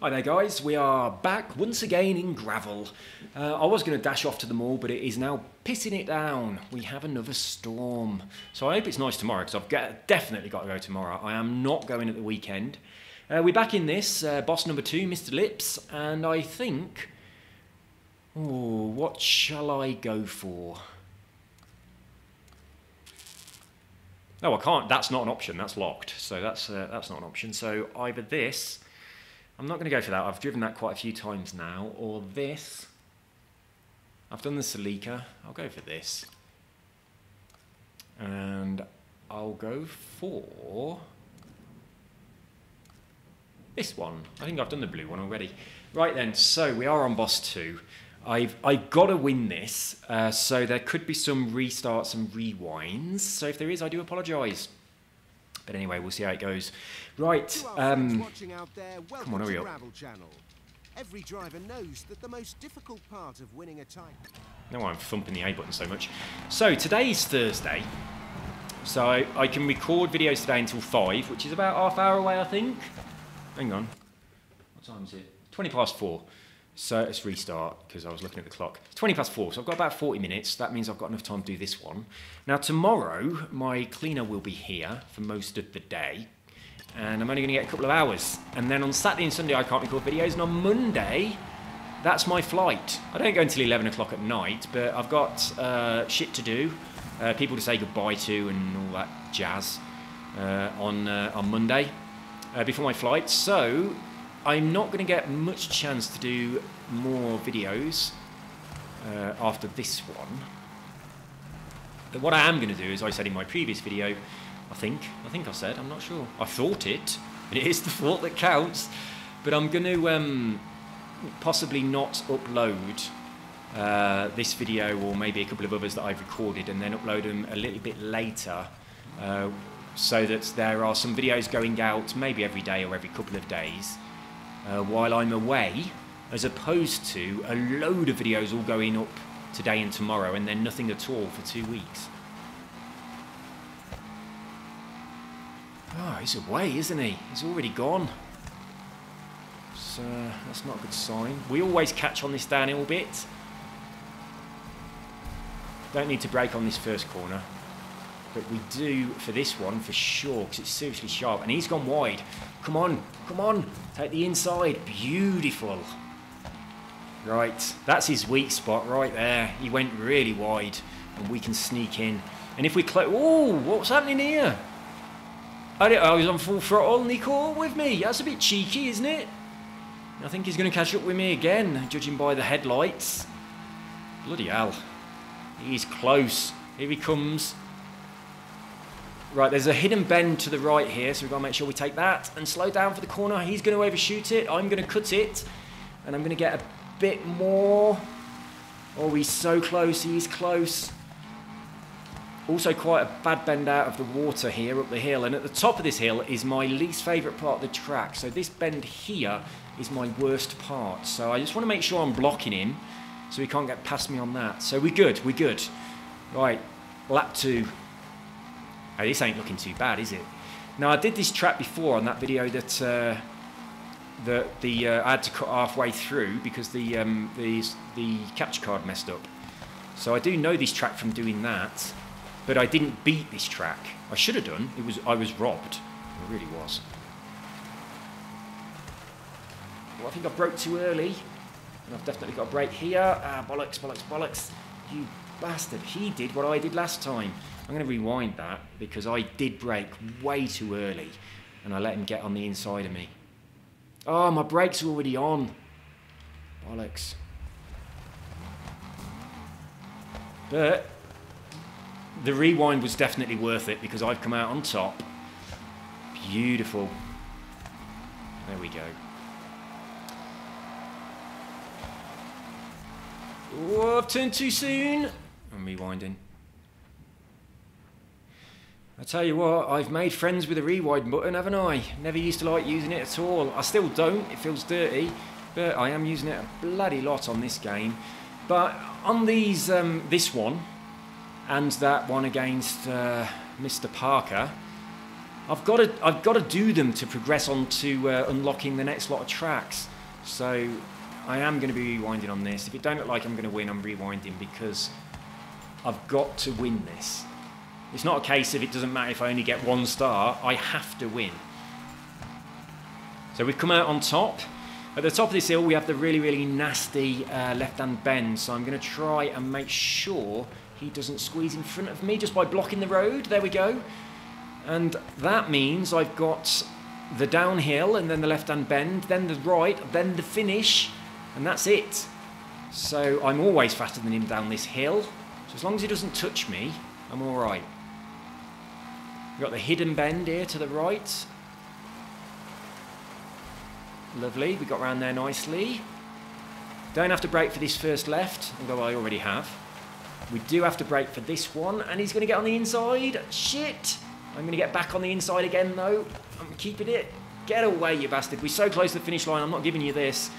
Hi there guys, we are back once again in gravel. I was going to dash off to the mall, but it is now pissing it down. We have another storm. So I hope it's nice tomorrow, because I've definitely got to go tomorrow. I am not going at the weekend. We're back in this, boss number 2, Mr. Lips, and I think... Oh, what shall I go for? Oh, I can't, that's not an option, that's locked. So that's not an option. So either this... I'm not going to go for that. I've driven that quite a few times now. Or this. I've done the Celica. I'll go for this. And I'll go for this one. I think I've done the blue one already. Right then, so we are on boss 2. I've got to win this. So there could be some restarts and rewinds. So if there is, I do apologise. But anyway, we'll see how it goes. Right, come on, hurry up. Every driver knows that the most difficult part of winning a time. No, I'm thumping the A button so much. So today is Thursday. So I can record videos today until 5, which is about half hour away, I think. Hang on. What time is it? 20 past 4. So let's restart, because I was looking at the clock. It's 20 past 4, so I've got about 40 minutes. That means I've got enough time to do this one. Now tomorrow, my cleaner will be here for most of the day. And I'm only going to get a couple of hours. And then on Saturday and Sunday, I can't record videos. And on Monday, that's my flight. I don't go until 11 o'clock at night, but I've got shit to do. People to say goodbye to and all that jazz on Monday before my flight. So... I'm not going to get much chance to do more videos after this one. But what I am going to do, as I said in my previous video, I think I said, I'm not sure. I thought it, and it is the thought that counts. But I'm going to possibly not upload this video or maybe a couple of others that I've recorded and then upload them a little bit later so that there are some videos going out maybe every day or every couple of days. While I'm away, as opposed to a load of videos all going up today and tomorrow and then nothing at all for 2 weeks. Oh, he's away, isn't he? He's already gone. So that's not a good sign. We always catch on this downhill bit. Don't need to brake on this first corner. But we do for this one, for sure, because it's seriously sharp. And he's gone wide. Come on, come on. Take the inside. Beautiful. Right, that's his weak spot right there. He went really wide, and we can sneak in. And if we close... Oh, what's happening here? I was on full throttle, and he caught up with me. That's a bit cheeky, isn't it? I think he's going to catch up with me again, judging by the headlights. Bloody hell. He's close. Here he comes. Right, there's a hidden bend to the right here, so we've got to make sure we take that and slow down for the corner. He's going to overshoot it. I'm going to cut it, and I'm going to get a bit more. Oh, he's so close. He's close. Also quite a bad bend out of the water here up the hill, and at the top of this hill is my least favourite part of the track. So this bend here is my worst part. So I just want to make sure I'm blocking him so he can't get past me on that. So we're good, we're good. Right, lap 2. Oh, this ain't looking too bad, is it? Now, I did this track before on that video that I had to cut halfway through because the capture card messed up. So I do know this track from doing that, but I didn't beat this track. I should have done. I was robbed. It really was. Well, I think I broke too early, and I've definitely got a brake here. Ah, bollocks, bollocks, bollocks! You bastard! He did what I did last time. I'm going to rewind that because I did brake way too early and I let him get on the inside of me. Oh, my brakes are already on. Bollocks. But the rewind was definitely worth it because I've come out on top. Beautiful. There we go. Oh, I've turned too soon. I'm rewinding. I tell you what, I've made friends with the rewind button, haven't I? Never used to like using it at all. I still don't, it feels dirty, but I am using it a bloody lot on this game. But on these, this one, and that one against Mr. Parker, I've got to do them to progress on to unlocking the next lot of tracks. So I am going to be rewinding on this. If it don't look like I'm going to win, I'm rewinding because I've got to win this. It's not a case of it doesn't matter if I only get 1 star. I have to win. So we've come out on top. At the top of this hill, we have the really, really nasty left-hand bend. So I'm going to try and make sure he doesn't squeeze in front of me just by blocking the road. There we go. And that means I've got the downhill and then the left-hand bend, then the right, then the finish, and that's it. So I'm always faster than him down this hill. So as long as he doesn't touch me, I'm all right. We've got the hidden bend here to the right. Lovely, we got round there nicely. Don't have to brake for this first left, although I already have. We do have to brake for this one, and he's going to get on the inside. Shit! I'm going to get back on the inside again, though. I'm keeping it. Get away, you bastard. We're so close to the finish line, I'm not giving you this.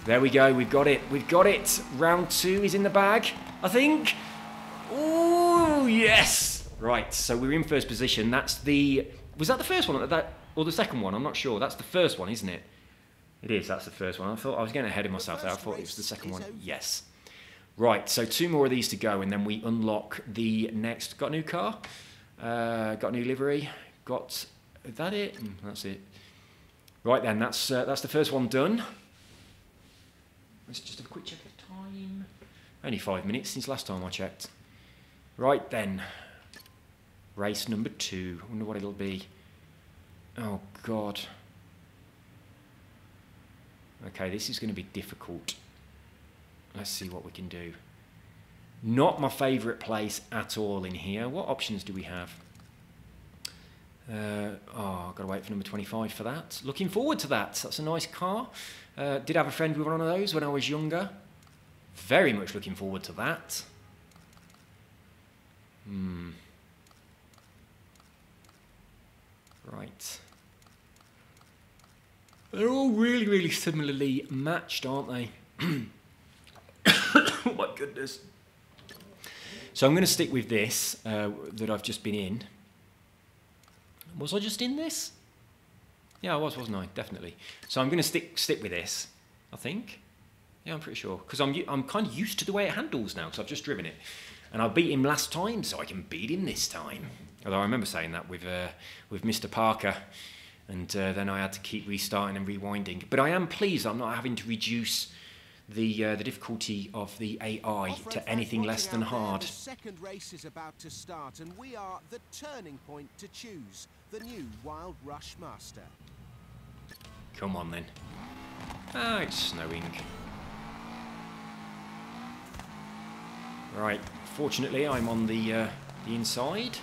There we go, we've got it. We've got it. Round 2 is in the bag, I think. Oh, yes! Right, so we're in first position. That's the... Was that the first one? Or the second one? I'm not sure. That's the first one, isn't it? It is, that's the first one. I thought I was getting ahead of myself there. I thought it was the second one. Yes. Right, so 2 more of these to go, and then we unlock the next... Got a new car? Got a new livery? Got... Is that it? That's it. Right then, that's the first one done. Let's just have a quick check of time. Only 5 minutes since last time I checked. Right then. Race number 2. I wonder what it'll be. Oh, God. Okay, this is going to be difficult. Let's see what we can do. Not my favourite place at all in here. What options do we have? I've got to wait for number 25 for that. Looking forward to that. That's a nice car. Did have a friend with one of those when I was younger. Very much looking forward to that. Right. They're all really, really similarly matched, aren't they? Oh my goodness. So I'm going to stick with this that I've just been in. Was I just in this? Yeah, I was, wasn't I? Definitely. So I'm going to stick with this, I think. Yeah, I'm pretty sure. Because I'm kind of used to the way it handles now, because I've just driven it. And I beat him last time, so I can beat him this time. Although I remember saying that with Mr. Parker. And then I had to keep restarting and rewinding. But I am pleased I'm not having to reduce the difficulty of the AI to anything less than hard. The second race is about to start, and we are the turning point to choose the new Wild Rush Master. Come on then. Ah, it's snowing. Right, fortunately I'm on the inside.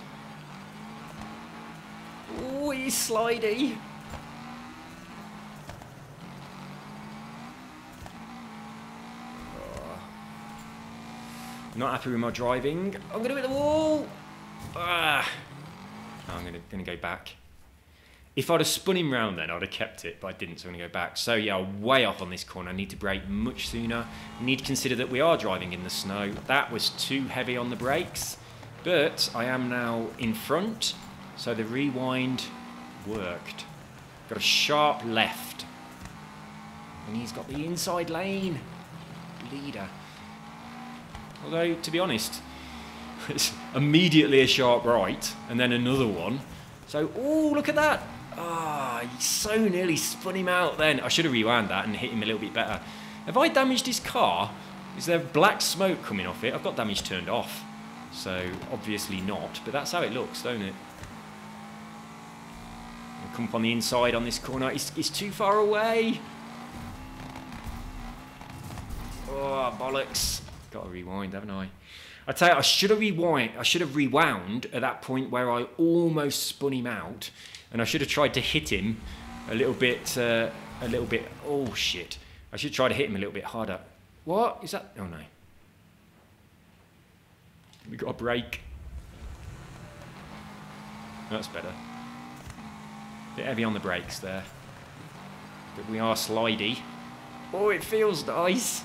Oh, he's slidey. Not happy with my driving. I'm going to hit the wall. Ah. No, I'm going to go back. If I'd have spun him round then, I'd have kept it, but I didn't, so I'm going to go back. So yeah, way off on this corner. I need to brake much sooner. I need to consider that we are driving in the snow. That was too heavy on the brakes, but I am now in front, so the rewind worked. Got a sharp left, and he's got the inside lane. Leader. Although, to be honest, it's immediately a sharp right, and then another one. So, oh, look at that. Ah, he so nearly spun him out then. I should have rewound that and hit him a little bit better. Have I damaged his car? Is there black smoke coming off it? I've got damage turned off. So, obviously not. But that's how it looks, don't it? I'll come up on the inside on this corner. It's too far away. Oh, bollocks. Got to rewind, haven't I? I tell you, I should have rewound at that point where I almost spun him out, and I should have tried to hit him a little bit. Oh shit! I should try to hit him a little bit harder. What is that? Oh no! We got a brake. That's better. Bit heavy on the brakes there, but we are slidey. Oh, it feels nice.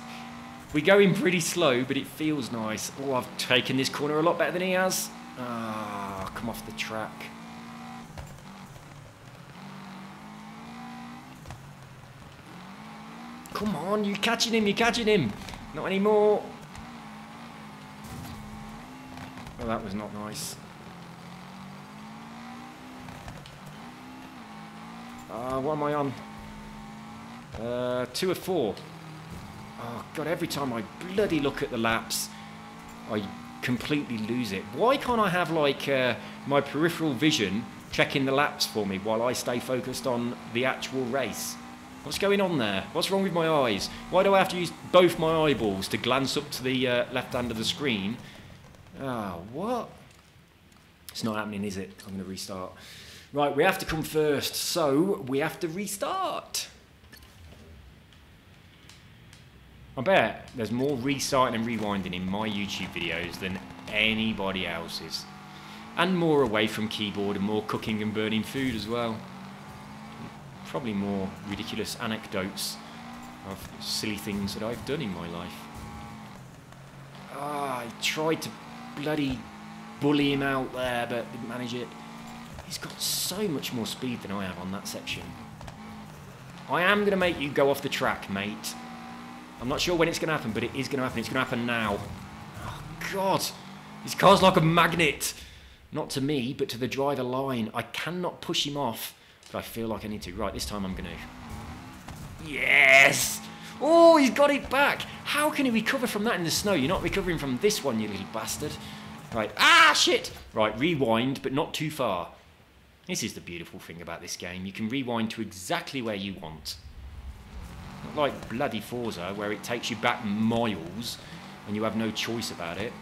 We're going pretty slow, but it feels nice. Oh, I've taken this corner a lot better than he has. Ah, come off the track. Come on, you're catching him, you're catching him. Not anymore. Oh, that was not nice. What am I on? 2 of 4. Oh, God, every time I bloody look at the laps, I completely lose it. Why can't I have, like, my peripheral vision checking the laps for me while I stay focused on the actual race? What's going on there? What's wrong with my eyes? Why do I have to use both my eyeballs to glance up to the left hand of the screen? What? It's not happening, is it? I'm going to restart. Right, we have to come first, so we have to restart. I bet there's more restarting and rewinding in my YouTube videos than anybody else's. And more away from keyboard and more cooking and burning food as well. Probably more ridiculous anecdotes of silly things that I've done in my life. I tried to bloody bully him out there, but didn't manage it. He's got so much more speed than I have on that section. I am going to make you go off the track, mate. I'm not sure when it's going to happen, but it is going to happen. It's going to happen now. Oh, God. This car's like a magnet. Not to me, but to the driver line. I cannot push him off, but I feel like I need to. Right, this time I'm going to. Yes! Oh, he's got it back. How can he recover from that in the snow? You're not recovering from this one, you little bastard. Right. Ah, shit! Right, rewind, but not too far. This is the beautiful thing about this game. You can rewind to exactly where you want. Not like bloody Forza, where it takes you back miles and you have no choice about it.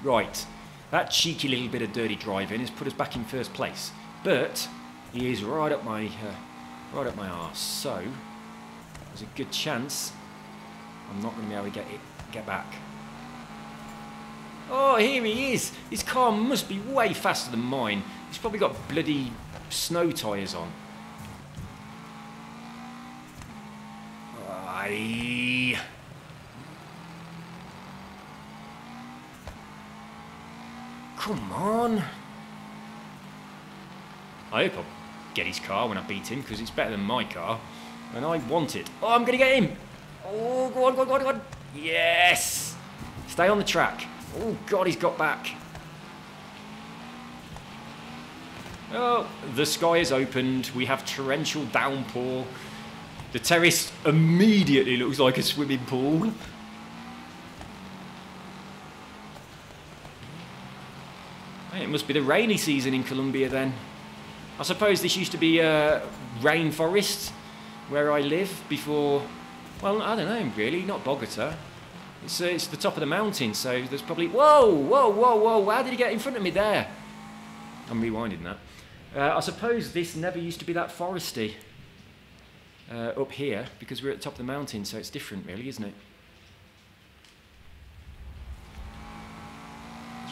Right. That cheeky little bit of dirty driving has put us back in first place. But he is right up my arse. So there's a good chance I'm not going to be able to get back. Oh, here he is. His car must be way faster than mine. He's probably got bloody snow tyres on. Aye. Come on. I hope I'll get his car when I beat him, because it's better than my car. And I want it. Oh, I'm going to get him. Oh, go on, go on, go on, go on. Yes. Stay on the track. Oh, God, he's got back. Oh, the sky is opened. We have torrential downpour. The terrace immediately looks like a swimming pool. It must be the rainy season in Colombia then. I suppose this used to be a rainforest where I live before. Well, I don't know really, not Bogota. It's the top of the mountain, so there's probably... Whoa, whoa, whoa, whoa, how did he get in front of me there? I'm rewinding that. I suppose this never used to be that foresty up here, because we're at the top of the mountain, so it's different really, isn't it?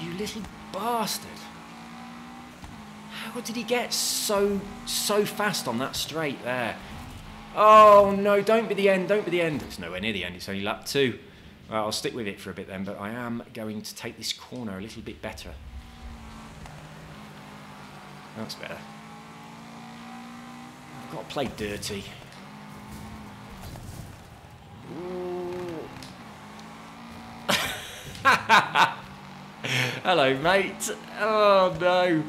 You little bastard. How did he get so fast on that straight there? Oh no, don't be the end, don't be the end. It's nowhere near the end, it's only lap 2. Well, I'll stick with it for a bit then, but I am going to take this corner a little bit better. That's better. I've got to play dirty. Ooh. Hello, mate. Oh, no.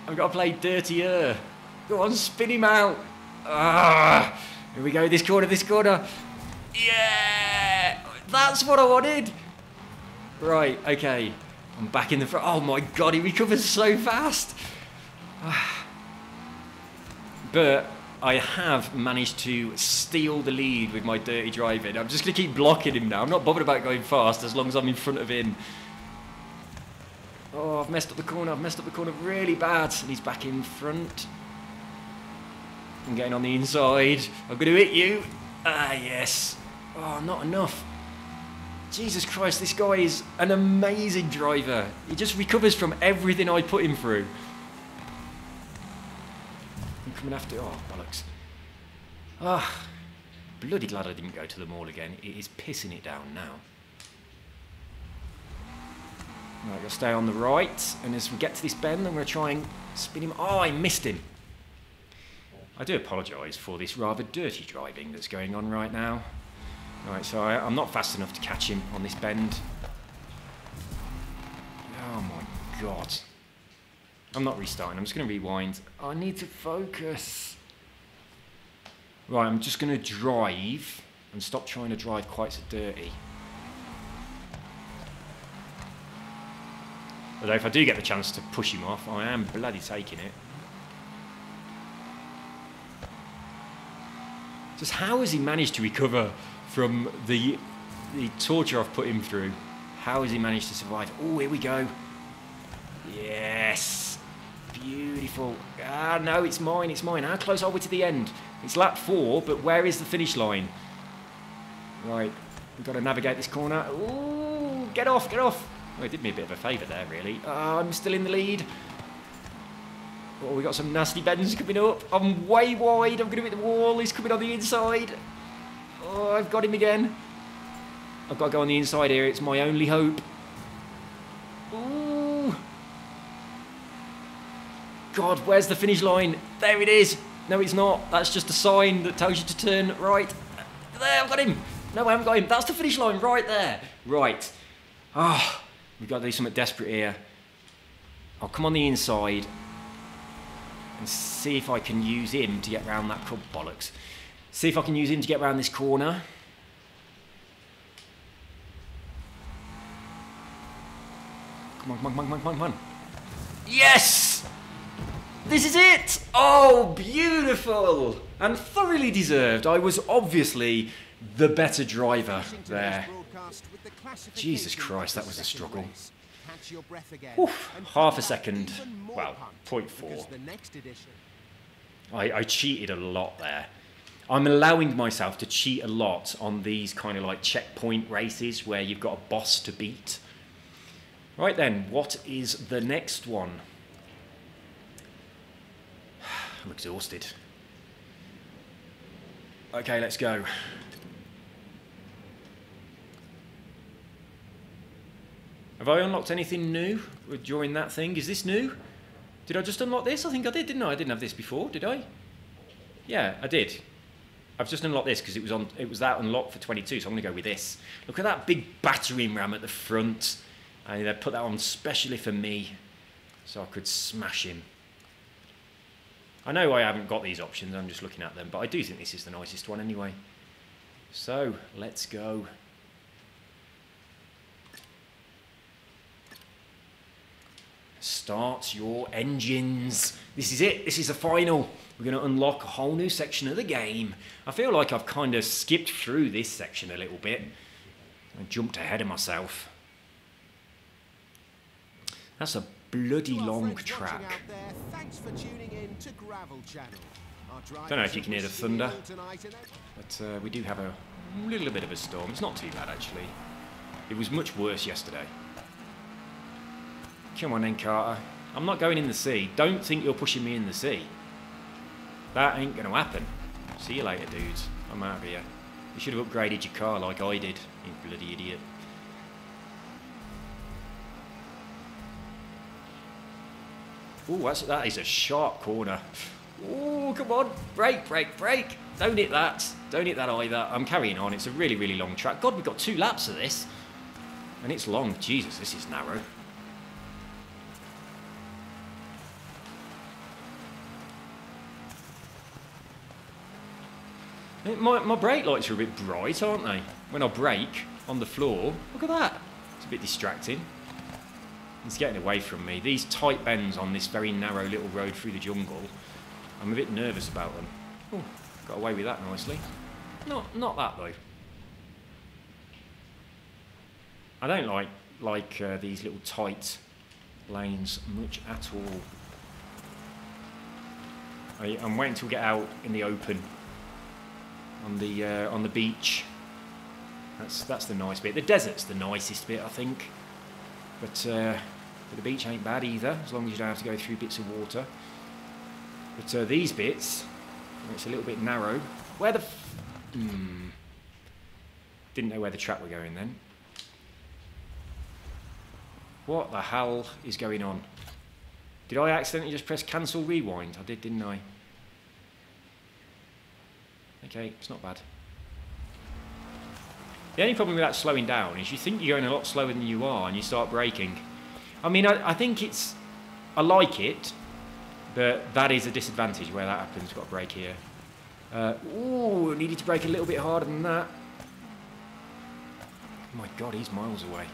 I've got to play dirtier. Go on, spin him out. Ah, here we go, this corner, this corner. Yeah! That's what I wanted. Right, okay. I'm back in the front. Oh, my God, he recovers so fast. But I have managed to steal the lead with my dirty driving. I'm just going to keep blocking him now. I'm not bothered about going fast as long as I'm in front of him. Oh, I've messed up the corner. I've messed up the corner really bad. And he's back in front. I'm getting on the inside. I'm going to hit you. Ah, yes. Oh, not enough. Jesus Christ, this guy is an amazing driver. He just recovers from everything I put him through. I'm coming after... Oh, bollocks. Ah, bloody glad I didn't go to the mall again. It is pissing it down now. Right, I'll stay on the right. And as we get to this bend, I'm going to try and spin him. Oh, I missed him. I do apologise for this rather dirty driving that's going on right now. Right, so I'm not fast enough to catch him on this bend. Oh my god. I'm not restarting, I'm just going to rewind. I need to focus. Right, I'm just going to drive and stop trying to drive quite so dirty. Although if I do get the chance to push him off, I am bloody taking it. Just how has he managed to recover from the torture I've put him through? How has he managed to survive? Oh, here we go. Yes. Beautiful. Ah, no, it's mine, it's mine. How close are we to the end? It's lap 4, but where is the finish line? Right, we've got to navigate this corner. Ooh, get off, get off. Oh, it did me a bit of a favour there, really. Oh, I'm still in the lead. Oh, we got some nasty bends coming up. I'm way wide. I'm going to hit the wall. He's coming on the inside. Oh, I've got him again. I've got to go on the inside here. It's my only hope. Ooh. God, where's the finish line? There it is. No, it's not. That's just a sign that tells you to turn right. There, I've got him. No, I haven't got him. That's the finish line right there. Right. Ah, we've got to do something desperate here. I'll come on the inside and see if I can use him to get round that bollocks. See if I can use him to get round this corner. Come on, come on, come on, come on, come on. Yes! This is it! Oh, beautiful! And thoroughly deserved. I was obviously the better driver there. Jesus Christ, that was a struggle. Oof, half a second, well, 0.4. I cheated a lot there. I'm allowing myself to cheat a lot on these kind of like checkpoint races where you've got a boss to beat. Right then, what is the next one? I'm exhausted. Okay, let's go. Have I unlocked anything new during that thing? Is this new? Did I just unlock this? I think I did, didn't I? I didn't have this before, did I? Yeah, I did. I've just unlocked this because it was that unlocked for 22, so I'm going to go with this. Look at that big battering ram at the front. And they put that on specially for me, so I could smash him. I know I haven't got these options, I'm just looking at them, but I do think this is the nicest one anyway. So, let's go. Start your engines. This is it. This is the final. We're going to unlock a whole new section of the game. I feel like I've kind of skipped through this section a little bit. I jumped ahead of myself. That's a bloody long track. Don't know if you can hear the thunder, but we do have a little bit of a storm. It's not too bad, actually. It was much worse yesterday. Come on then, Carter. I'm not going in the sea. Don't think you're pushing me in the sea. That ain't going to happen. See you later, dudes. I'm out of here. You should have upgraded your car like I did, you bloody idiot. Ooh, that is a sharp corner. Ooh, come on. Brake, brake, brake. Don't hit that. Don't hit that either. I'm carrying on. It's a really, really long track. God, we've got 2 laps of this. And it's long. Jesus, this is narrow. My brake lights are a bit bright, aren't they? When I brake on the floor. Look at that. It's a bit distracting. He's getting away from me. These tight bends on this very narrow little road through the jungle, I'm a bit nervous about them. Oh, got away with that nicely. Not that though. I don't like these little tight lanes much at all. I'm waiting till we get out in the open on the beach. That's the nice bit. The desert's the nicest bit, I think. But the beach ain't bad either, as long as you don't have to go through bits of water. But these bits, it's a little bit narrow. Where the... Didn't know where the track were going then. What the hell is going on? Did I accidentally just press cancel rewind? I did, didn't I? Okay, it's not bad. The only problem with that slowing down is you think you're going a lot slower than you are and you start braking. I mean, I think it's... I like it, but that is a disadvantage where that happens. We've got to brake here. Ooh, needed to brake a little bit harder than that. Oh my god, he's miles away.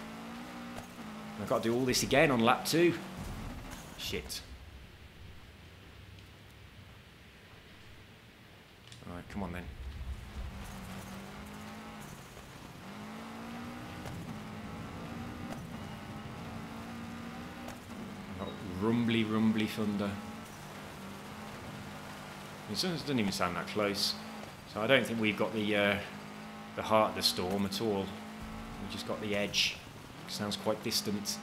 I've got to do all this again on lap 2. Shit. Alright, come on then. Got rumbly, rumbly thunder. It doesn't even sound that close. So I don't think we've got the heart of the storm at all. We've just got the edge. Sounds quite distant.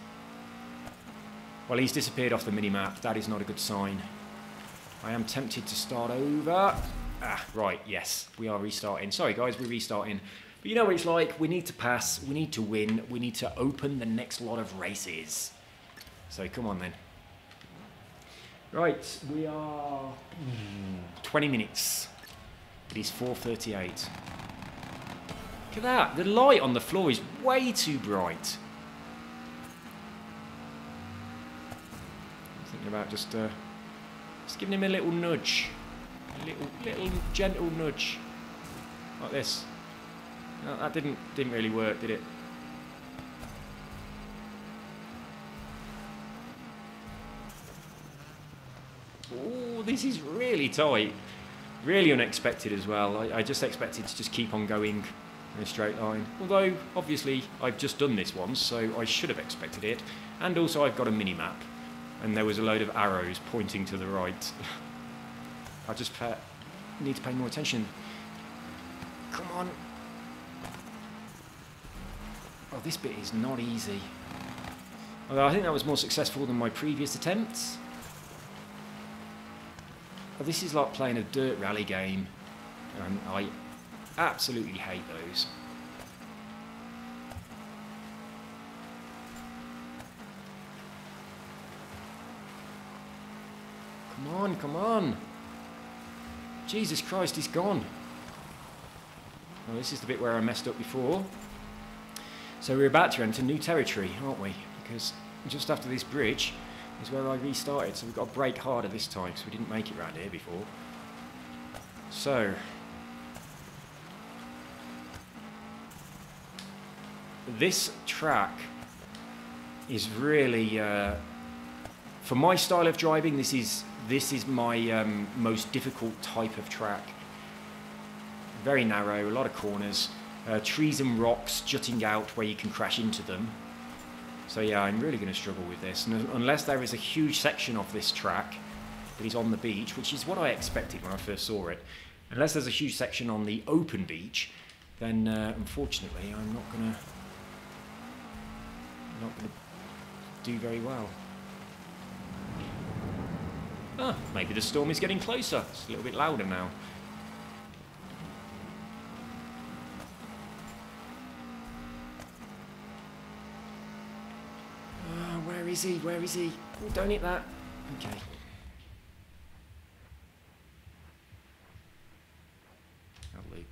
Well, he's disappeared off the mini-map. That is not a good sign. I am tempted to start over. Ah, right, yes. We are restarting. Sorry, guys, we're restarting. But you know what it's like. We need to pass. We need to win. We need to open the next lot of races. So, come on, then. Right, we are 20 minutes. It is 4:38. Look at that. The light on the floor is way too bright. I'm thinking about just giving him a little nudge. A little gentle nudge. Like this. No, that didn't really work, did it? Oh, this is really tight. Really unexpected as well. I just expected to just keep on going in a straight line. Although, obviously, I've just done this once, so I should have expected it. And also, I've got a mini-map. And there was a load of arrows pointing to the right. I just need to pay more attention. Come on. Oh, this bit is not easy. Although I think that was more successful than my previous attempts. Oh, this is like playing a dirt rally game. And I absolutely hate those. Come on, come on. Jesus Christ, he's gone. Well, this is the bit where I messed up before. So we're about to enter new territory, aren't we? Because just after this bridge is where I restarted. So we've got to brake harder this time because we didn't make it around here before. So this track is really, for my style of driving, this is my most difficult type of track. Very narrow, a lot of corners, trees and rocks jutting out where you can crash into them. So yeah, I'm really going to struggle with this. And unless there is a huge section of this track that is on the beach, which is what I expected when I first saw it. Unless there's a huge section on the open beach, then unfortunately I'm not going to do very well. Ah, maybe the storm is getting closer. It's a little bit louder now. Where is he? Where is he? Oh, don't hit that. Okay. That'll do.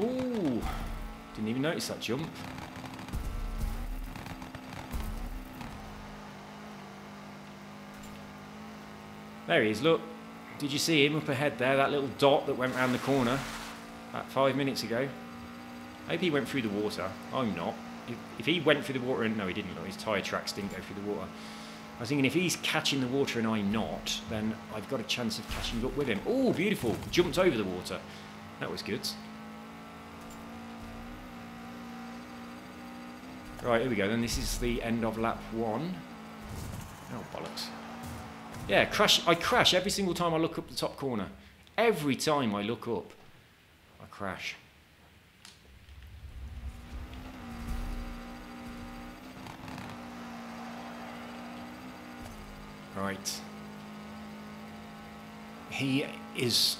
Ooh, didn't even notice that jump. There he is, look. Did you see him up ahead there? That little dot that went round the corner about 5 minutes ago. Maybe he went through the water. I'm not. If he went through the water, and no, he didn't. Look, his tyre tracks didn't go through the water. I was thinking if he's catching the water and I'm not, then I've got a chance of catching up with him. Oh, beautiful. Jumped over the water. That was good. Right, here we go. Then this is the end of lap 1. Oh, bollocks. Yeah, I crash every single time I look up the top corner. Every time I look up, I crash. Right. He is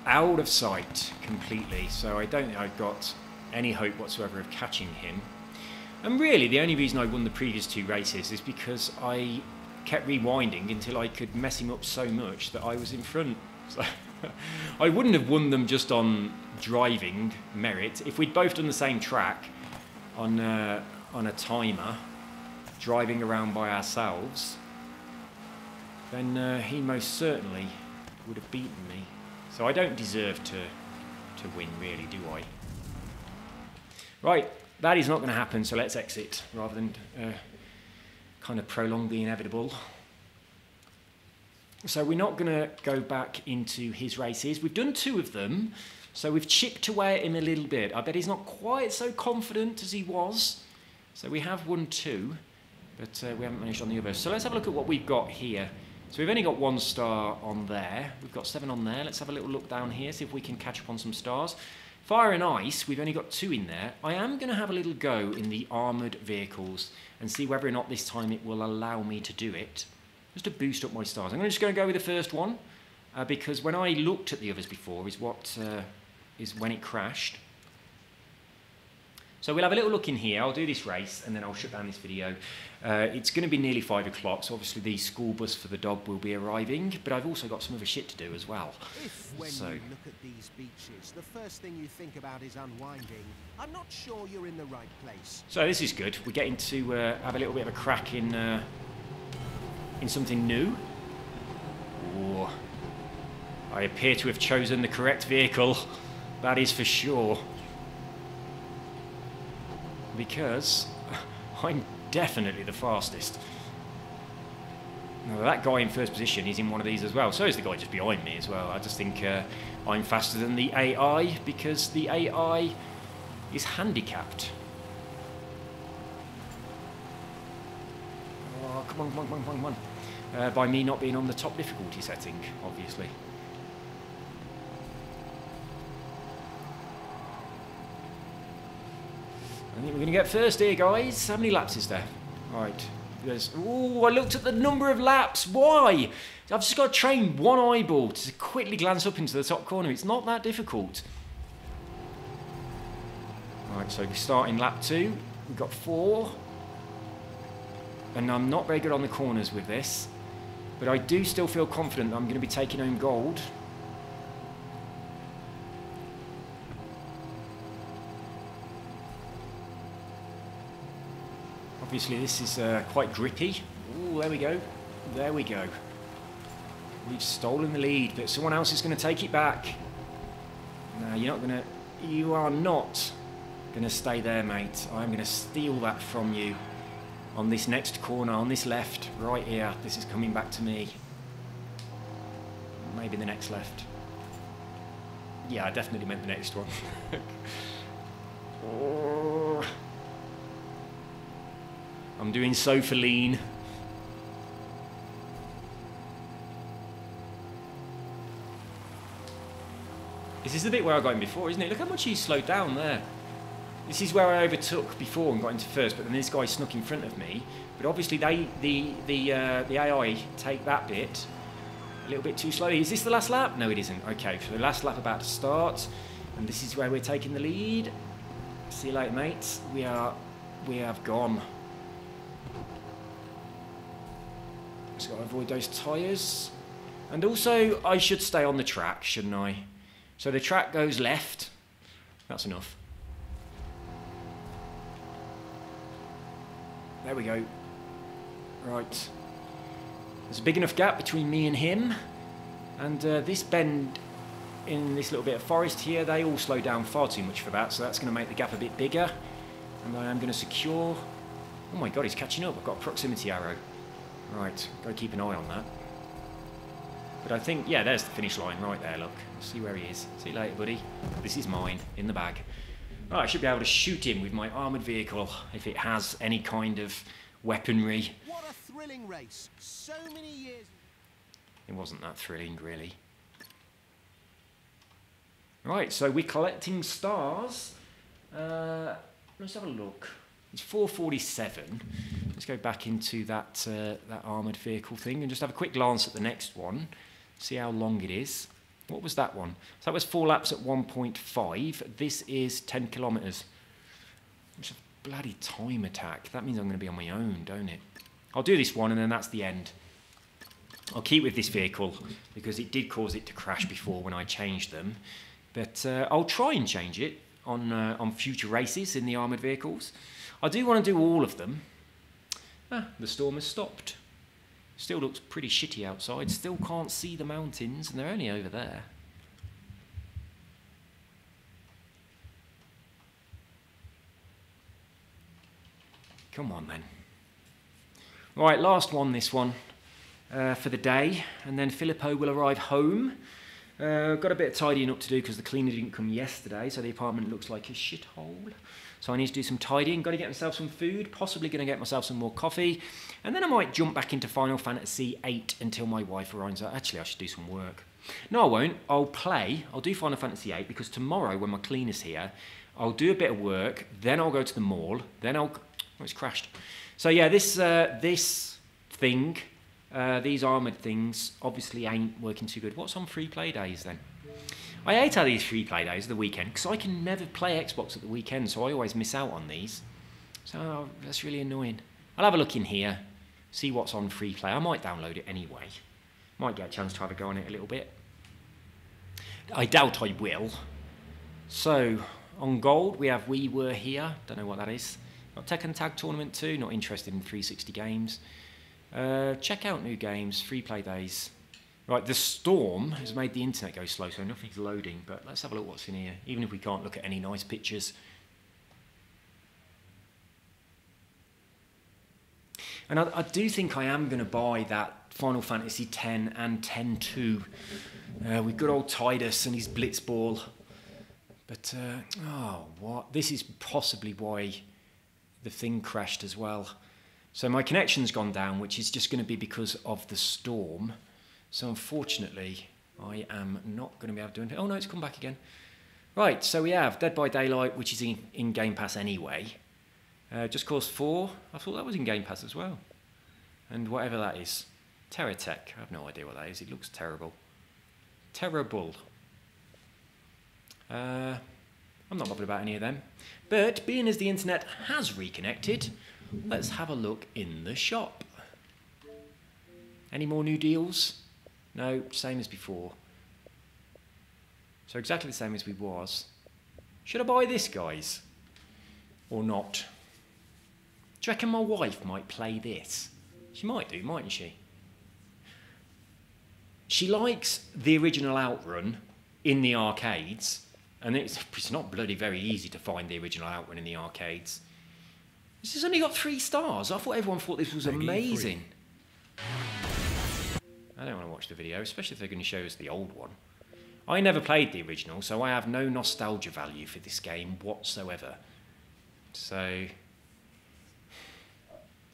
out of sight completely, so I don't think I've got any hope whatsoever of catching him. And really, the only reason I won the previous 2 races is because I kept rewinding until I could mess him up so much that I was in front. So I wouldn't have won them just on driving merit. If we'd both done the same track on a timer, driving around by ourselves, then he most certainly would have beaten me. So I don't deserve to win, really, do I? Right, that is not going to happen, so let's exit rather than kind of prolong the inevitable. So we're not going to go back into his races. We've done 2 of them, so we've chipped away at him a little bit. I bet he's not quite so confident as he was. So we have won 2, but we haven't managed on the others. So let's have a look at what we've got here. So we've only got 1 star on there. We've got 7 on there. Let's have a little look down here, see if we can catch up on some stars. Fire and Ice, we've only got 2 in there. I am going to have a little go in the armoured vehicles and see whether or not this time it will allow me to do it. Just to boost up my stars. I'm just going to go with the first one because when I looked at the others before is when it crashed. So we'll have a little look in here. I'll do this race and then I'll shut down this video. It's going to be nearly 5 o'clock, so obviously the school bus for the dog will be arriving, but I've also got some other shit to do as well. If when you look at these beaches, the first thing you think about is unwinding, I'm not sure you're in the right place. So this is good. We're getting to have a little bit of a crack in something new. Ooh. I appear to have chosen the correct vehicle, that is for sure. Because I'm definitely the fastest. Now that guy in first position is in one of these as well. So is the guy just behind me as well. I just think I'm faster than the AI because the AI is handicapped. Oh, come on, come on, come on, come on, come on. By me not being on the top difficulty setting, obviously. I think we're going to get first here, guys. How many laps is there? All right. Oh, I looked at the number of laps. Why? I've just got to train one eyeball to quickly glance up into the top corner. It's not that difficult. All right, so we start in lap 2. We've got 4. And I'm not very good on the corners with this. But I do still feel confident that I'm going to be taking home gold. Obviously this is quite grippy. Ooh, there we go. There we go. We've stolen the lead, but someone else is going to take it back. No, you're not going to... You are not going to stay there, mate. I'm going to steal that from you on this next corner, on this left, right here. This is coming back to me. Maybe the next left. Yeah, I definitely meant the next one. Oh. I'm doing so for lean. This is the bit where I got in before, isn't it? Look how much he slowed down there. This is where I overtook before and got into first, but then this guy snuck in front of me. But obviously the AI take that bit a little bit too slowly. Is this the last lap? No, it isn't. Okay, so the last lap about to start, and this is where we're taking the lead. See you later, mates. We have gone. Just got to avoid those tyres. And also, I should stay on the track, shouldn't I? So the track goes left. That's enough. There we go. Right. There's a big enough gap between me and him. And this bend in this little bit of forest here, they all slow down far too much for that. So that's going to make the gap a bit bigger. And I am going to secure... Oh my god, he's catching up. I've got a proximity arrow. Right, got to keep an eye on that. But I think, yeah, there's the finish line right there, look. See where he is. See you later, buddy. This is mine, in the bag. Right, I should be able to shoot him with my armoured vehicle if it has any kind of weaponry. What a thrilling race. So many years. It wasn't that thrilling, really. Right, so we're collecting stars. Let's have a look. It's 447. Let's go back into that armoured vehicle thing and just have a quick glance at the next one. See how long it is. What was that one? So that was 4 laps at 1.5. This is 10 kilometres. It's a bloody time attack. That means I'm going to be on my own, don't it? I'll do this one and then that's the end. I'll keep with this vehicle because it did cause it to crash before when I changed them. But I'll try and change it on future races in the armoured vehicles. I do want to do all of them. The storm has stopped. Still looks pretty shitty outside. Still can't see the mountains and they're only over there. Come on then. Right, last one, this one, for the day, and then Filippo will arrive home. Got a bit of tidying up to do because the cleaner didn't come yesterday, so the apartment looks like a shithole. So I need to do some tidying. Got to get myself some food, possibly going to get myself some more coffee, and then I might jump back into Final Fantasy VIII until my wife arrives. Actually, I should do some work. No, I won't. I'll do Final Fantasy VIII because tomorrow when my cleaner's here, I'll do a bit of work, then I'll go to the mall, then oh, it's crashed. So yeah, this thing, these armoured things, obviously ain't working too good. What's on free play days then? I hate how these free play days are the weekend because I can never play Xbox at the weekend, so I always miss out on these. So that's really annoying. I'll have a look in here, see what's on free play. I might download it anyway. Might get a chance to have a go on it a little bit. I doubt I will. So, on gold, we have We Were Here. Don't know what that is. Got Tekken Tag Tournament 2, not interested in 360 games. Check out new games, free play days. Right, the storm has made the internet go slow, so nothing's loading, but let's have a look what's in here, even if we can't look at any nice pictures. And I do think I am going to buy that Final Fantasy X and X-2 with good old Tidus and his Blitzball. But, oh, what? This is possibly why the thing crashed as well. So my connection's gone down, which is just going to be because of the storm. So unfortunately, I am not going to be able to do anything. Oh no, it's come back again. Right, so we have Dead by Daylight, which is in Game Pass anyway. Just Cause 4, I thought that was in Game Pass as well. And whatever that is. Terratech, I have no idea what that is. It looks terrible. Terrible. I'm not bothered about any of them. But being as the internet has reconnected, let's have a look in the shop. Any more new deals? No, same as before. So exactly the same as we was. Should I buy this, guys? Or not? Do you reckon my wife might play this? She might do, mightn't she? She likes the original Outrun in the arcades, and it's not bloody very easy to find the original Outrun in the arcades. This has only got 3 stars. I thought everyone thought this was amazing. I don't want to watch the video, especially if they're going to show us the old one. I never played the original, so I have no nostalgia value for this game whatsoever. So,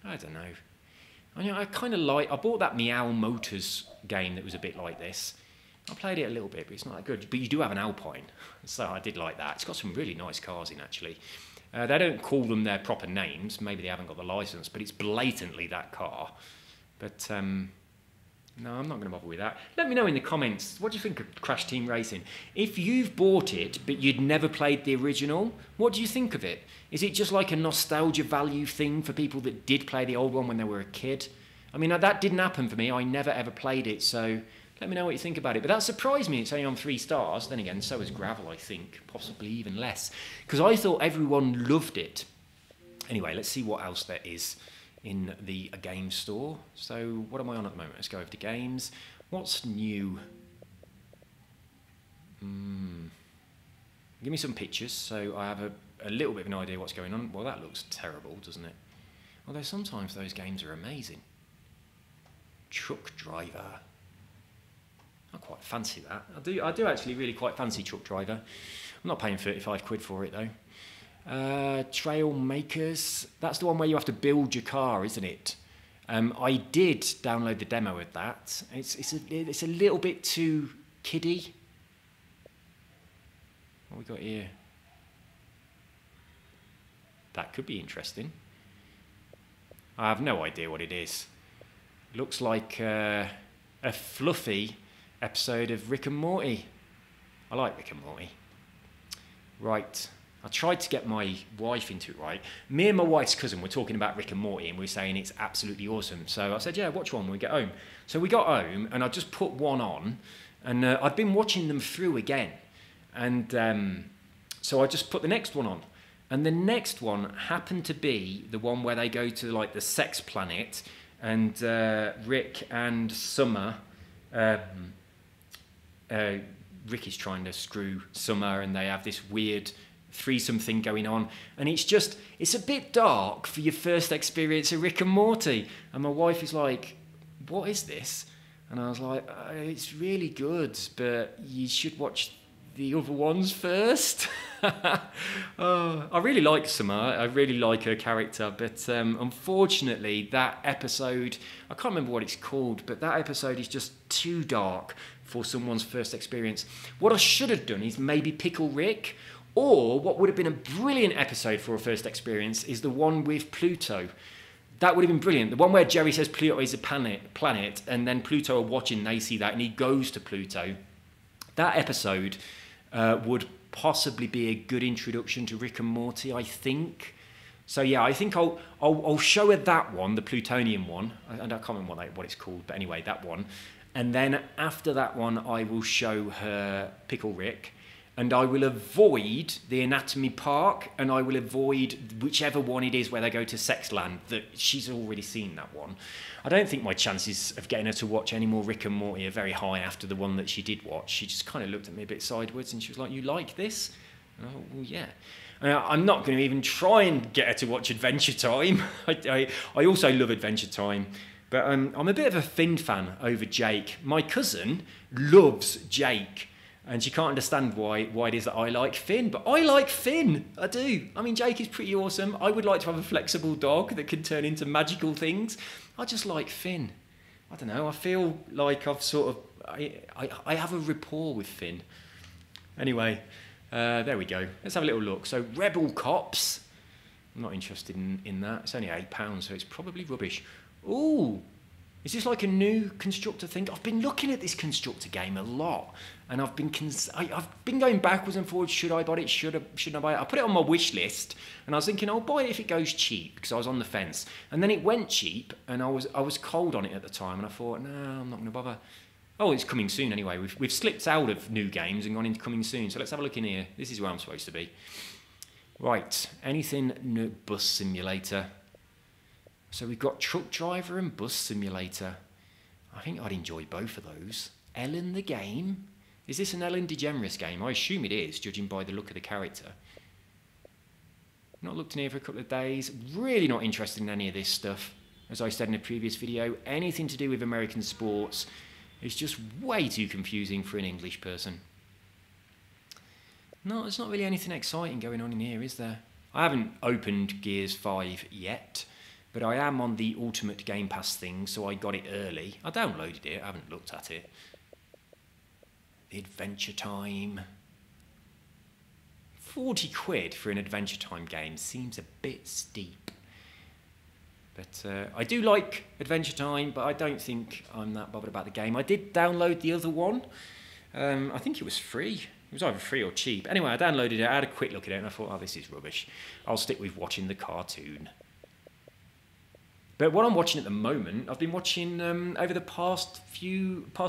I don't know. I kind of like... I bought that Meow Motors game that was a bit like this. I played it a little bit, but it's not that good. But you do have an Alpine, so I did like that. It's got some really nice cars in, actually. They don't call them their proper names. Maybe they haven't got the license, but it's blatantly that car. But... no, I'm not going to bother with that. Let me know in the comments, what do you think of Crash Team Racing? If you've bought it, but you'd never played the original, what do you think of it? Is it just like a nostalgia value thing for people that did play the old one when they were a kid? I mean, that didn't happen for me. I never ever played it, so let me know what you think about it. But that surprised me. It's only on 3 stars. Then again, so is Gravel, I think. Possibly even less. Because I thought everyone loved it. Anyway, let's see what else there is in the game store. So what am I on at the moment? Let's go over to games. What's new? Give me some pictures so I have a little bit of an idea what's going on. Well, that looks terrible, doesn't it? Although sometimes those games are amazing. Truck Driver. I quite fancy that. I do actually really quite fancy Truck Driver. I'm not paying 35 quid for it though. Trail Makers, that's the one where you have to build your car, isn't it? I did download the demo of that. It's a little bit too kiddie. What we got here? That could be interesting. I have no idea what it is. Looks like a fluffy episode of Rick and Morty. I like Rick and Morty. Right. I tried to get my wife into it, right? Me and my wife's cousin were talking about Rick and Morty, and we were saying it's absolutely awesome. So I said, yeah, watch one when we get home. So we got home, and I just put one on, and I've been watching them through again. And so I just put the next one on. And the next one happened to be the one where they go to like the sex planet, and Rick and Summer, Rick is trying to screw Summer, and they have this weird threesome thing going on, and it's a bit dark for your first experience of Rick and Morty. And my wife is like, what is this? And I was like, it's really good, but you should watch the other ones first. I really like Summer, I really like her character, but unfortunately that episode, I can't remember what it's called, but that episode is just too dark for someone's first experience. What I should have done is maybe Pickle Rick, or what would have been a brilliant episode for a first experience is the one with Pluto. That would have been brilliant. The one where Jerry says Pluto is a planet, and then Pluto are watching, they see that, and he goes to Pluto. That episode would possibly be a good introduction to Rick and Morty, I think. So yeah, I think I'll show her that one, the Plutonian one. And I can't remember what it's called, but anyway, that one. And then after that one, I will show her Pickle Rick. And I will avoid the Anatomy Park, and I will avoid whichever one it is where they go to Sexland, that she's already seen that one. I don't think my chances of getting her to watch any more Rick and Morty are very high after the one that she did watch. She just kind of looked at me a bit sideways, and she was like, you like this? And I thought, well, yeah. I'm not going to even try and get her to watch Adventure Time. I also love Adventure Time. But I'm a bit of a Finn fan over Jake. My cousin loves Jake. And she can't understand why it is that I like Finn. But I like Finn. I do. I mean, Jake is pretty awesome. I would like to have a flexible dog that can turn into magical things. I just like Finn. I don't know. I feel like I've sort of... I have a rapport with Finn. Anyway, there we go. Let's have a little look. So, Rebel Cops. I'm not interested in that. It's only £8, so it's probably rubbish. Ooh. Is this like a new constructor thing? I've been looking at this constructor game a lot, and I've been going backwards and forwards. Should I buy it? Shouldn't I buy it? I put it on my wish list, and I was thinking I'll buy it if it goes cheap, because I was on the fence. And then it went cheap, and I was cold on it at the time, and I thought, no, I'm not going to bother. Oh, it's coming soon anyway. We've slipped out of new games and gone into coming soon. So let's have a look in here. This is where I'm supposed to be. Right, anything bus simulator. So we've got Truck Driver and Bus Simulator. I think I'd enjoy both of those. Ellen the Game. Is this an Ellen DeGeneres game? I assume it is, judging by the look of the character. Not looked in here for a couple of days. Really not interested in any of this stuff. As I said in a previous video, anything to do with American sports is just way too confusing for an English person. No, there's not really anything exciting going on in here, is there? I haven't opened Gears 5 yet. But I am on the Ultimate Game Pass thing, so I got it early. I downloaded it, I haven't looked at it. Adventure Time. 40 quid for an Adventure Time game seems a bit steep. But I do like Adventure Time, but I don't think I'm that bothered about the game. I did download the other one. I think it was free. It was either free or cheap. Anyway, I downloaded it, I had a quick look at it, and I thought, oh, this is rubbish. I'll stick with watching the cartoon. But what I'm watching at the moment, I've been watching over the past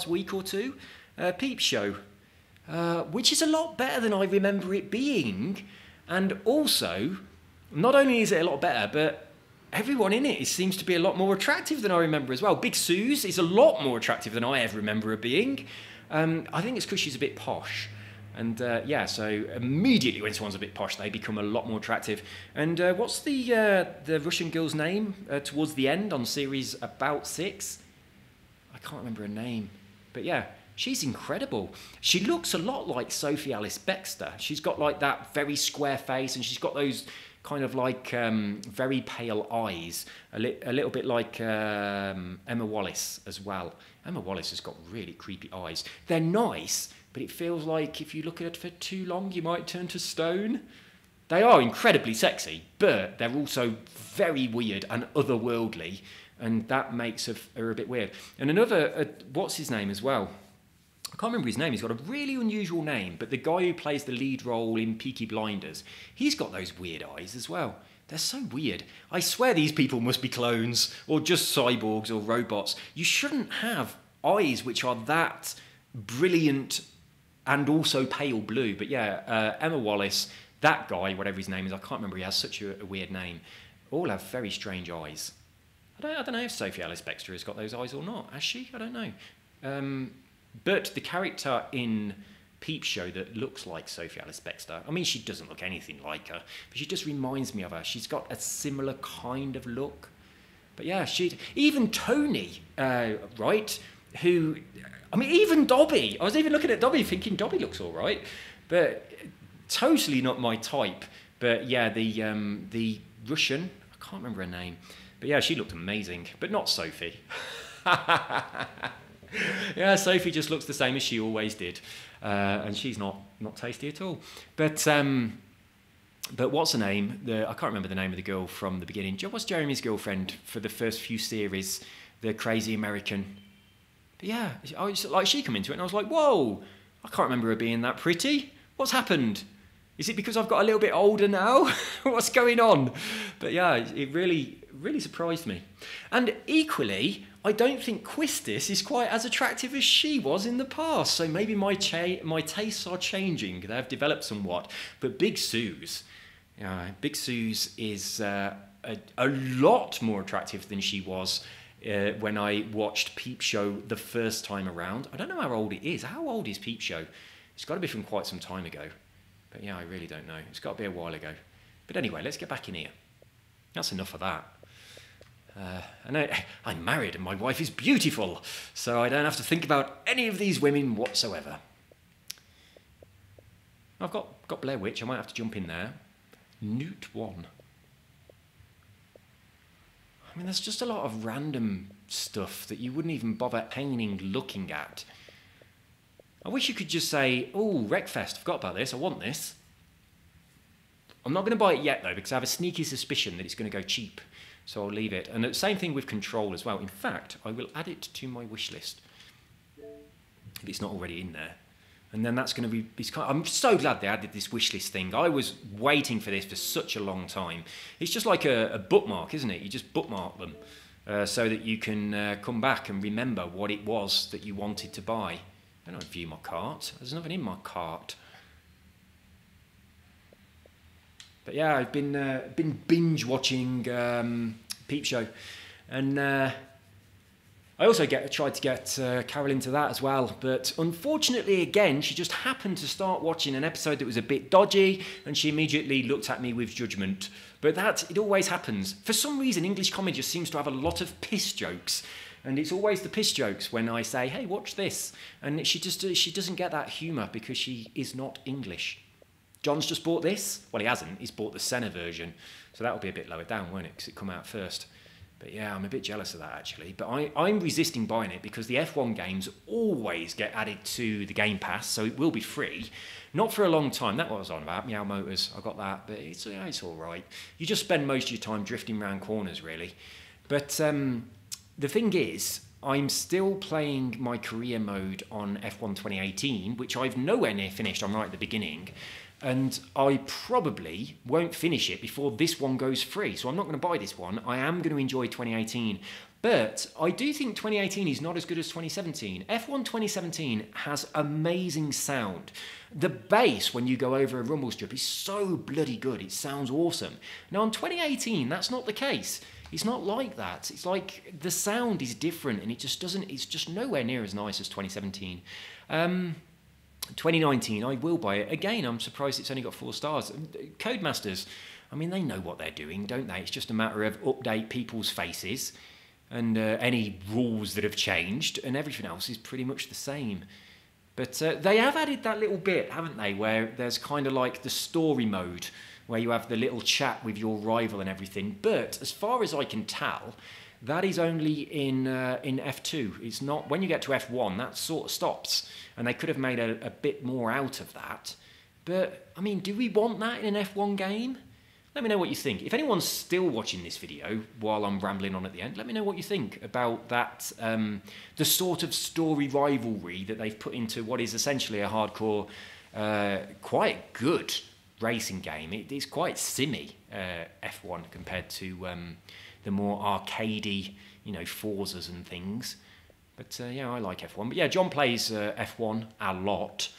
week or two, Peep Show, which is a lot better than I remember it being. And also, not only is it a lot better, but everyone in it seems to be a lot more attractive than I remember as well. Big Suze is a lot more attractive than I ever remember her being. I think it's because she's a bit posh. And yeah, so immediately when someone's a bit posh, they become a lot more attractive. And what's the Russian girl's name towards the end on series about 6? I can't remember her name. But yeah, she's incredible. She looks a lot like Sophie Alice Bextor. She's got like that very square face, and she's got those kind of like very pale eyes, a little bit like Emma Wallace as well. Emma Wallace has got really creepy eyes. They're nice, but it feels like if you look at it for too long, you might turn to stone. They are incredibly sexy, but they're also very weird and otherworldly, and that makes her a bit weird. And another, what's his name as well? I can't remember his name. He's got a really unusual name, but the guy who plays the lead role in Peaky Blinders, he's got those weird eyes as well. They're so weird. I swear these people must be clones or just cyborgs or robots. You shouldn't have eyes which are that brilliant and also pale blue. But yeah, Emma Wallace, that guy, whatever his name is, I can't remember. He has such a weird name. All have very strange eyes. I don't know if Sophie Ellis-Bextor has got those eyes or not. Has she? I don't know. But the character in Peep Show that looks like Sophie Ellis-Bextor, I mean, she doesn't look anything like her, but she just reminds me of her. She's got a similar kind of look. But yeah, even Tony, right, who, I mean, even Dobby. I was even looking at Dobby thinking Dobby looks all right, but totally not my type. But yeah, the Russian, I can't remember her name, but yeah, she looked amazing, but not Sophie. Yeah, Sophie just looks the same as she always did, and she's not tasty at all. But what's her name? I can't remember the name of the girl from the beginning. What's Jeremy's girlfriend for the first few series? The crazy American. But yeah, she come into it, and I was like, whoa! I can't remember her being that pretty. What's happened? Is it because I've got a little bit older now? What's going on? But yeah, it really surprised me. And equally, I don't think Quistis is quite as attractive as she was in the past. So maybe my tastes are changing. They have developed somewhat. But Big Suze is a lot more attractive than she was when I watched Peep Show the first time around. I don't know how old it is. How old is Peep Show? It's got to be from quite some time ago. But yeah, I really don't know. It's got to be a while ago. But anyway, let's get back in here. That's enough of that. And I'm married and my wife is beautiful, so I don't have to think about any of these women whatsoever. I've got Blair Witch. I might have to jump in there. Newt 1. I mean, there's just a lot of random stuff that you wouldn't even bother painting looking at. I wish you could just say, oh, Wreckfest, forgot about this, I want this. I'm not going to buy it yet, though, because I have a sneaky suspicion that it's going to go cheap. So I'll leave it. And the same thing with Control as well. In fact, I will add it to my wish list, if it's not already in there. And then that's going to be... I'm so glad they added this wish list thing. I was waiting for this for such a long time. It's just like a bookmark, isn't it? You just bookmark them so that you can come back and remember what it was that you wanted to buy. I don't view my cart. There's nothing in my cart. But yeah, I've been binge watching Peep Show, and I also tried to get Carol into that as well. But unfortunately, again, she just happened to start watching an episode that was a bit dodgy, and she immediately looked at me with judgment. But it always happens. For some reason, English comedy just seems to have a lot of piss jokes. And it's always the piss jokes when I say, hey, watch this. And she doesn't get that humour because she is not English. John's just bought this. Well, he hasn't. He's bought the Senna version. So that'll be a bit lower down, won't it? Because it come out first. But yeah, I'm a bit jealous of that, actually. But I'm resisting buying it because the F1 games always get added to the Game Pass. So it will be free. Not for a long time. That's what I was on about. Meow Motors. I got that. But it's all right. You just spend most of your time drifting around corners, really. But... the thing is, I'm still playing my career mode on F1 2018, which I've nowhere near finished. I'm right at the beginning. And I probably won't finish it before this one goes free. So I'm not going to buy this one. I am going to enjoy 2018. But I do think 2018 is not as good as 2017. F1 2017 has amazing sound. The bass, when you go over a rumble strip, is so bloody good. It sounds awesome. Now, in 2018, that's not the case. It's not like that. It's like the sound is different and it's just nowhere near as nice as 2017. 2019, I will buy it. Again, I'm surprised it's only got 4 stars. Codemasters, I mean, they know what they're doing, don't they? It's just a matter of update people's faces and any rules that have changed, and everything else is pretty much the same. But they have added that little bit, haven't they, where there's kind of like the story mode, where you have the little chat with your rival and everything. But as far as I can tell, that is only in F2. It's not, when you get to F1, that sort of stops. And they could have made a bit more out of that. But, I mean, do we want that in an F1 game? Let me know what you think. If anyone's still watching this video while I'm rambling on at the end, let me know what you think about that, the sort of story rivalry that they've put into what is essentially a hardcore, quite good racing game. It's quite simmy, F1, compared to the more arcadey, you know, Forzas and things. But yeah, I like F1. But yeah, John plays F1 a lot.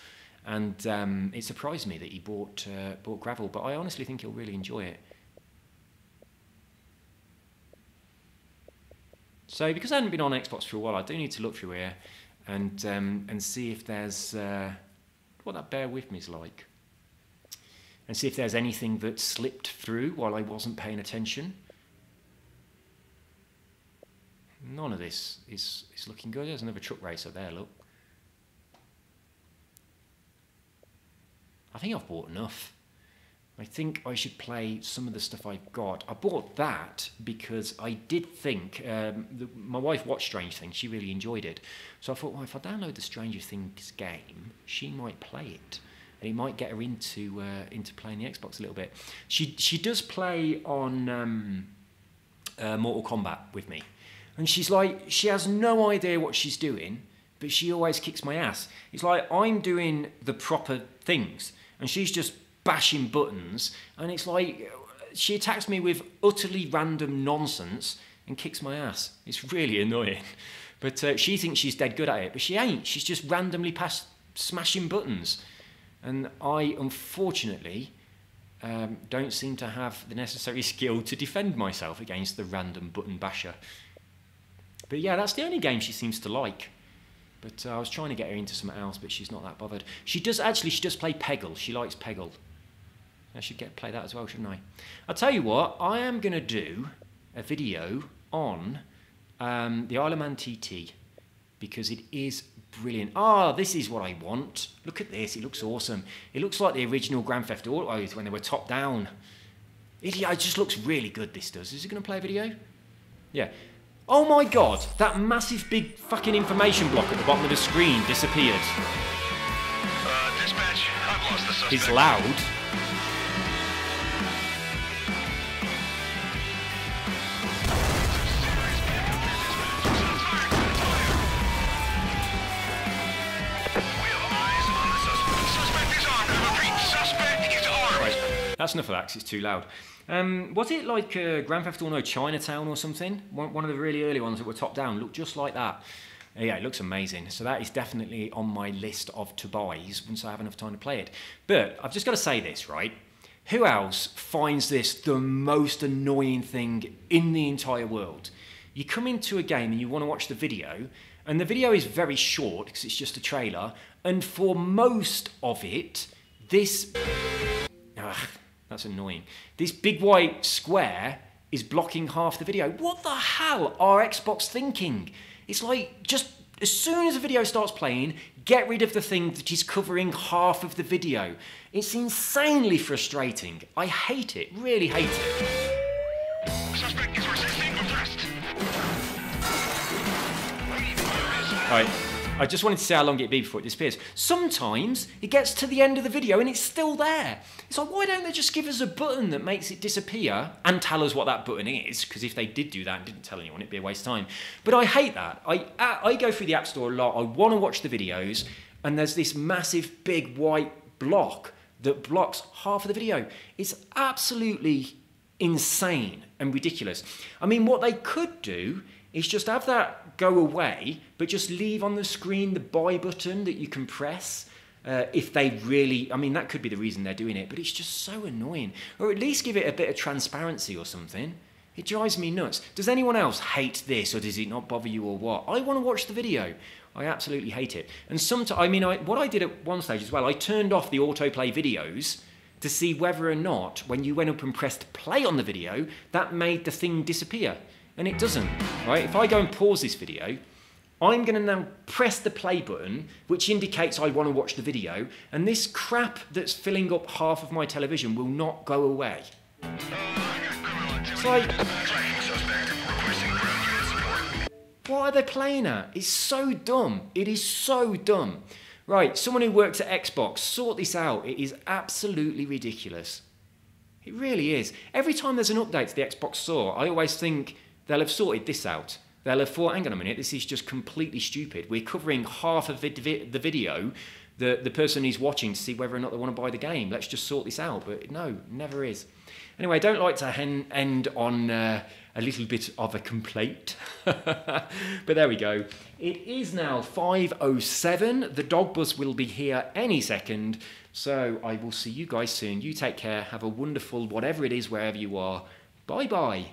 And it surprised me that he bought gravel, but I honestly think he'll really enjoy it. So because I haven't been on Xbox for a while, I do need to look through here and see if there's what that bear with me is like, and see if there's anything that slipped through while I wasn't paying attention. None of this is looking good. There's another truck racer there. Look. I think I've bought enough. I think I should play some of the stuff I've got. I bought that because I did think, my wife watched Stranger Things, she really enjoyed it. So I thought, well, if I download the Stranger Things game, she might play it. And it might get her into playing the Xbox a little bit. She does play on Mortal Kombat with me. And she's like, she has no idea what she's doing, but she always kicks my ass. It's like I'm doing the proper things, and she's just bashing buttons, and it's like she attacks me with utterly random nonsense and kicks my ass. It's really annoying. But she thinks she's dead good at it, but she ain't. She's just randomly smashing buttons. And I, unfortunately, don't seem to have the necessary skill to defend myself against the random button basher. But yeah, that's the only game she seems to like. But I was trying to get her into something else, but she's not that bothered. She does play Peggle. She likes Peggle. I should play that as well, shouldn't I? I'll tell you what, I am going to do a video on the Isle of Man TT because it is brilliant. Ah, this is what I want. Look at this. It looks awesome. It looks like the original Grand Theft Auto when they were top down. It just looks really good, this does. Is it going to play a video? Yeah. Oh my god, that massive big fucking information block at the bottom of the screen disappeared. Dispatch, I've lost the suspect. It's loud. We have eyes on the suspect. Suspect is armed. I repeat, suspect is armed. Right, that's enough of that 'cause it's too loud. Was it like Grand Theft Auto Chinatown or something? One of the really early ones that were top down looked just like that. Yeah, it looks amazing. So that is definitely on my list of to buys once I have enough time to play it. But I've just got to say this, right? Who else finds this the most annoying thing in the entire world? You come into a game and you want to watch the video, and the video is very short because it's just a trailer, and for most of it, this... That's annoying. This big white square is blocking half the video. What the hell are Xbox thinking? It's like, just as soon as the video starts playing, get rid of the thing that is covering half of the video. It's insanely frustrating. I hate it, really hate it. Suspect is resisting arrest. Right. I just wanted to see how long it'd be before it disappears. Sometimes it gets to the end of the video and it's still there. It's like, why don't they just give us a button that makes it disappear and tell us what that button is? Because if they did do that and didn't tell anyone, it'd be a waste of time. But I hate that. I go through the App Store a lot. I want to watch the videos, and there's this massive big white block that blocks half of the video. It's absolutely insane and ridiculous. I mean, what they could do is just have that go away, but just leave on the screen the buy button that you can press if they really... I mean, that could be the reason they're doing it, but it's just so annoying. Or at least give it a bit of transparency or something. It drives me nuts. Does anyone else hate this, or does it not bother you, or what? I want to watch the video. I absolutely hate it. And sometimes, I mean, what I did at one stage as well, I turned off the autoplay videos to see whether or not, when you went up and pressed play on the video, that made the thing disappear. And it doesn't, right? If I go and pause this video, I'm going to now press the play button, which indicates I want to watch the video, and this crap that's filling up half of my television will not go away. It's like, what are they playing at? It's so dumb. It is so dumb. Right, someone who works at Xbox, sort this out. It is absolutely ridiculous. It really is. Every time there's an update to the Xbox Store, I always think they'll have sorted this out. They'll have thought, hang on a minute, this is just completely stupid. We're covering half of the video, the person is watching to see whether or not they want to buy the game. Let's just sort this out. But no, never is. Anyway, I don't like to end on a little bit of a complaint. But there we go. It is now 5:07. The dog bus will be here any second. So I will see you guys soon. You take care. Have a wonderful whatever it is, wherever you are. Bye-bye.